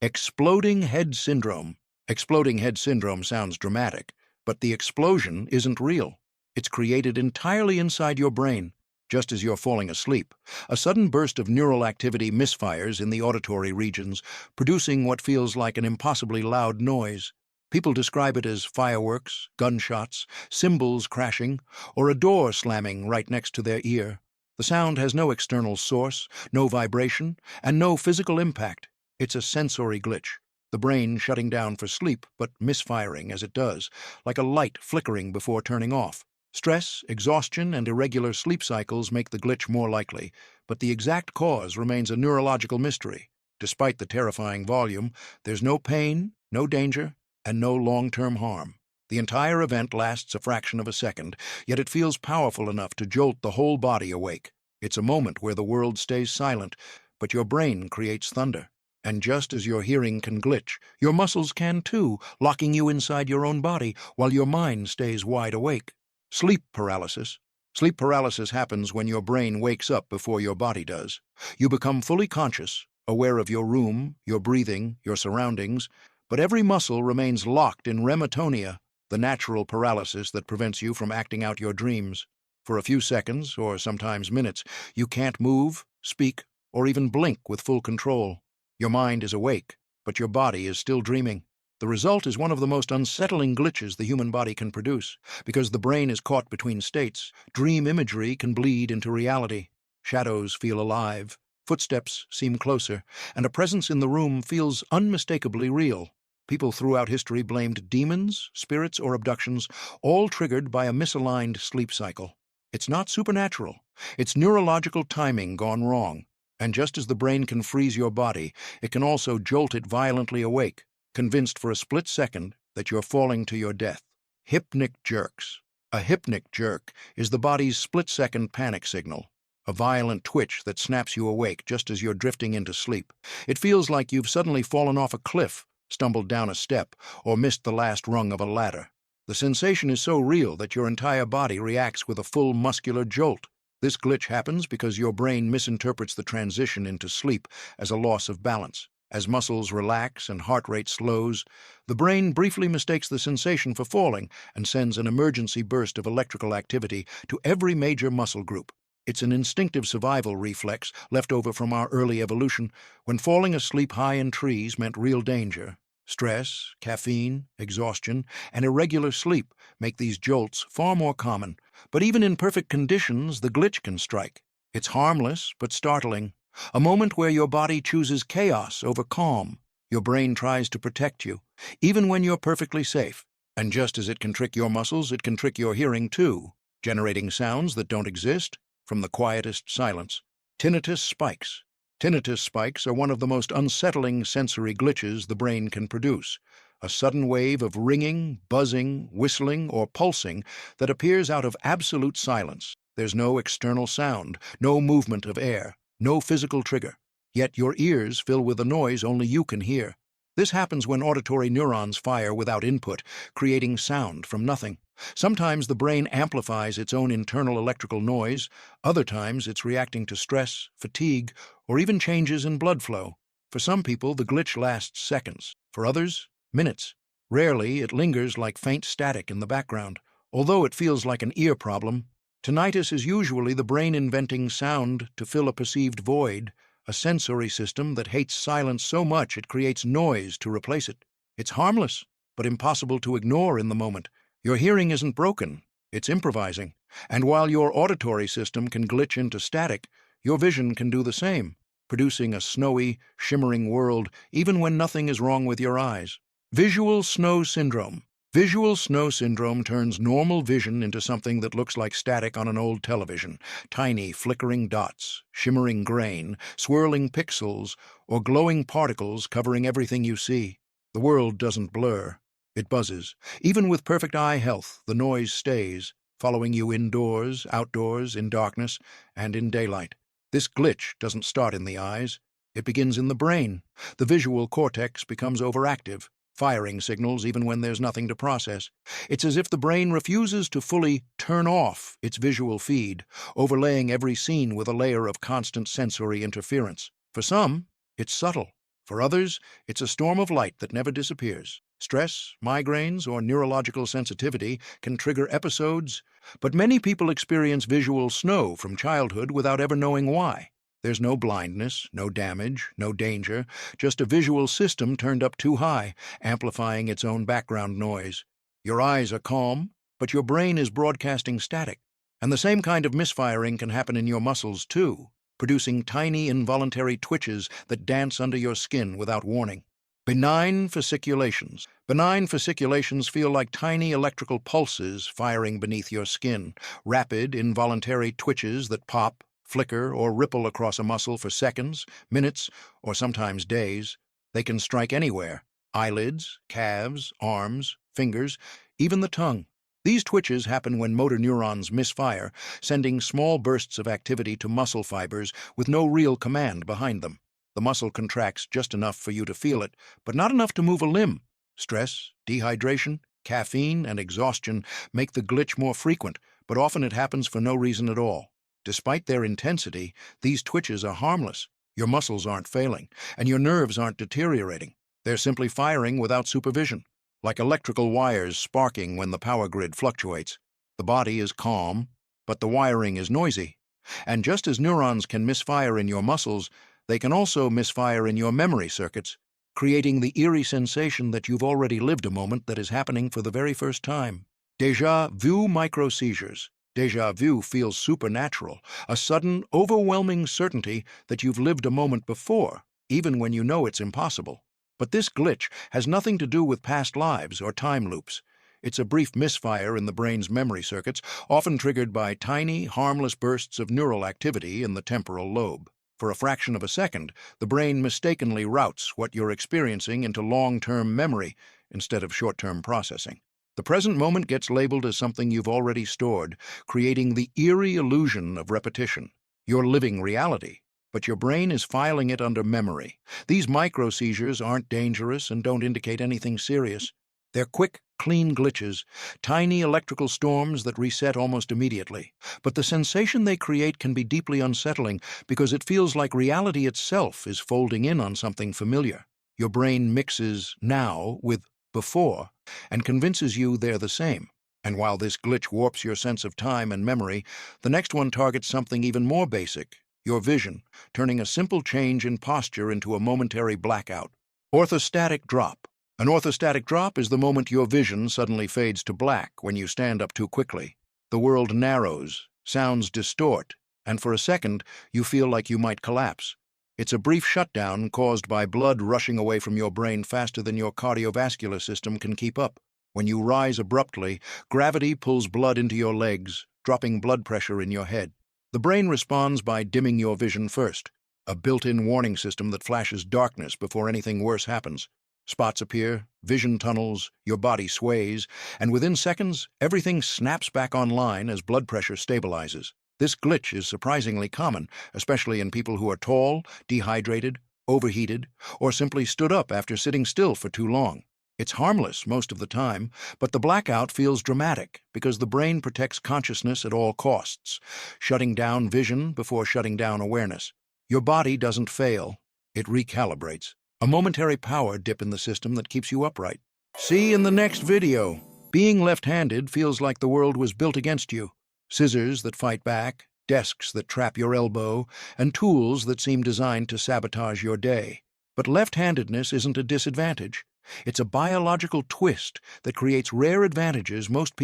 Exploding head syndrome. Exploding head syndrome sounds dramatic, but the explosion isn't real. It's created entirely inside your brain, just as you're falling asleep. A sudden burst of neural activity misfires in the auditory regions, producing what feels like an impossibly loud noise. People describe it as fireworks, gunshots, cymbals crashing, or a door slamming right next to their ear. The sound has no external source, no vibration, and no physical impact. It's a sensory glitch, the brain shutting down for sleep but misfiring as it does, like a light flickering before turning off. Stress, exhaustion, and irregular sleep cycles make the glitch more likely, but the exact cause remains a neurological mystery. Despite the terrifying volume, there's no pain, no danger, and no long-term harm. The entire event lasts a fraction of a second, yet it feels powerful enough to jolt the whole body awake. It's a moment where the world stays silent, but your brain creates thunder. And just as your hearing can glitch, your muscles can too, locking you inside your own body while your mind stays wide awake. Sleep paralysis. Sleep paralysis happens when your brain wakes up before your body does. You become fully conscious, aware of your room, your breathing, your surroundings, but every muscle remains locked in rematonia, the natural paralysis that prevents you from acting out your dreams. For a few seconds, or sometimes minutes, you can't move, speak, or even blink with full control. Your mind is awake, but your body is still dreaming. The result is one of the most unsettling glitches the human body can produce. Because the brain is caught between states, dream imagery can bleed into reality. Shadows feel alive, footsteps seem closer, and a presence in the room feels unmistakably real. People throughout history blamed demons, spirits, or abductions, all triggered by a misaligned sleep cycle. It's not supernatural. It's neurological timing gone wrong. And just as the brain can freeze your body, it can also jolt it violently awake, convinced for a split second that you're falling to your death. Hypnic jerks. A hypnic jerk is the body's split-second panic signal, a violent twitch that snaps you awake just as you're drifting into sleep. It feels like you've suddenly fallen off a cliff, stumbled down a step, or missed the last rung of a ladder. The sensation is so real that your entire body reacts with a full muscular jolt. This glitch happens because your brain misinterprets the transition into sleep as a loss of balance. As muscles relax and heart rate slows, the brain briefly mistakes the sensation for falling and sends an emergency burst of electrical activity to every major muscle group. It's an instinctive survival reflex left over from our early evolution when falling asleep high in trees meant real danger. Stress, caffeine, exhaustion, and irregular sleep make these jolts far more common. But even in perfect conditions, the glitch can strike. It's harmless but startling. A moment where your body chooses chaos over calm. Your brain tries to protect you, even when you're perfectly safe. And just as it can trick your muscles, it can trick your hearing too, generating sounds that don't exist from the quietest silence. Tinnitus spikes. Tinnitus spikes are one of the most unsettling sensory glitches the brain can produce. A sudden wave of ringing, buzzing, whistling, or pulsing that appears out of absolute silence. There's no external sound, no movement of air, no physical trigger. Yet your ears fill with a noise only you can hear. This happens when auditory neurons fire without input, creating sound from nothing. Sometimes the brain amplifies its own internal electrical noise, other times it's reacting to stress, fatigue, or even changes in blood flow. For some people, the glitch lasts seconds. For others, minutes. Rarely, it lingers like faint static in the background. Although it feels like an ear problem, tinnitus is usually the brain inventing sound to fill a perceived void, a sensory system that hates silence so much it creates noise to replace it. It's harmless, but impossible to ignore in the moment. Your hearing isn't broken, it's improvising. And while your auditory system can glitch into static, your vision can do the same, producing a snowy, shimmering world even when nothing is wrong with your eyes. Visual snow syndrome. Visual snow syndrome turns normal vision into something that looks like static on an old television. Tiny, flickering dots, shimmering grain, swirling pixels, or glowing particles covering everything you see. The world doesn't blur. It buzzes. Even with perfect eye health, the noise stays, following you indoors, outdoors, in darkness, and in daylight. This glitch doesn't start in the eyes. It begins in the brain. The visual cortex becomes overactive, firing signals even when there's nothing to process. It's as if the brain refuses to fully turn off its visual feed, overlaying every scene with a layer of constant sensory interference. For some, it's subtle. For others, it's a storm of light that never disappears. Stress, migraines, or neurological sensitivity can trigger episodes, but many people experience visual snow from childhood without ever knowing why. There's no blindness, no damage, no danger, just a visual system turned up too high, amplifying its own background noise. Your eyes are calm, but your brain is broadcasting static. And the same kind of misfiring can happen in your muscles, too, producing tiny involuntary twitches that dance under your skin without warning. Benign fasciculations. Benign fasciculations feel like tiny electrical pulses firing beneath your skin, rapid, involuntary twitches that pop, flicker, or ripple across a muscle for seconds, minutes, or sometimes days. They can strike anywhere: eyelids, calves, arms, fingers, even the tongue. These twitches happen when motor neurons misfire, sending small bursts of activity to muscle fibers with no real command behind them. The muscle contracts just enough for you to feel it, but not enough to move a limb. Stress, dehydration, caffeine, and exhaustion make the glitch more frequent, but often it happens for no reason at all. Despite their intensity, these twitches are harmless. Your muscles aren't failing, and your nerves aren't deteriorating. They're simply firing without supervision, like electrical wires sparking when the power grid fluctuates. The body is calm, but the wiring is noisy. And just as neurons can misfire in your muscles, they can also misfire in your memory circuits, creating the eerie sensation that you've already lived a moment that is happening for the very first time. Déjà Vu Micro-Seizures. Déjà vu feels supernatural, a sudden, overwhelming certainty that you've lived a moment before, even when you know it's impossible. But this glitch has nothing to do with past lives or time loops. It's a brief misfire in the brain's memory circuits, often triggered by tiny, harmless bursts of neural activity in the temporal lobe. For a fraction of a second, the brain mistakenly routes what you're experiencing into long-term memory instead of short-term processing. The present moment gets labeled as something you've already stored, creating the eerie illusion of repetition. You're living reality, but your brain is filing it under memory. These micro-seizures aren't dangerous and don't indicate anything serious. They're quick, clean glitches, tiny electrical storms that reset almost immediately. But the sensation they create can be deeply unsettling because it feels like reality itself is folding in on something familiar. Your brain mixes now with before and convinces you they're the same. And while this glitch warps your sense of time and memory, the next one targets something even more basic: your vision, turning a simple change in posture into a momentary blackout. Orthostatic drop. An orthostatic drop is the moment your vision suddenly fades to black when you stand up too quickly. The world narrows, sounds distort, and for a second you feel like you might collapse. It's a brief shutdown caused by blood rushing away from your brain faster than your cardiovascular system can keep up. When you rise abruptly, gravity pulls blood into your legs, dropping blood pressure in your head. The brain responds by dimming your vision first, a built-in warning system that flashes darkness before anything worse happens. Spots appear, vision tunnels, your body sways, and within seconds, everything snaps back online as blood pressure stabilizes. This glitch is surprisingly common, especially in people who are tall, dehydrated, overheated, or simply stood up after sitting still for too long. It's harmless most of the time, but the blackout feels dramatic because the brain protects consciousness at all costs, shutting down vision before shutting down awareness. Your body doesn't fail, it recalibrates. A momentary power dip in the system that keeps you upright. See in the next video. Being left-handed feels like the world was built against you. Scissors that fight back, desks that trap your elbow, and tools that seem designed to sabotage your day. But left-handedness isn't a disadvantage. It's a biological twist that creates rare advantages most people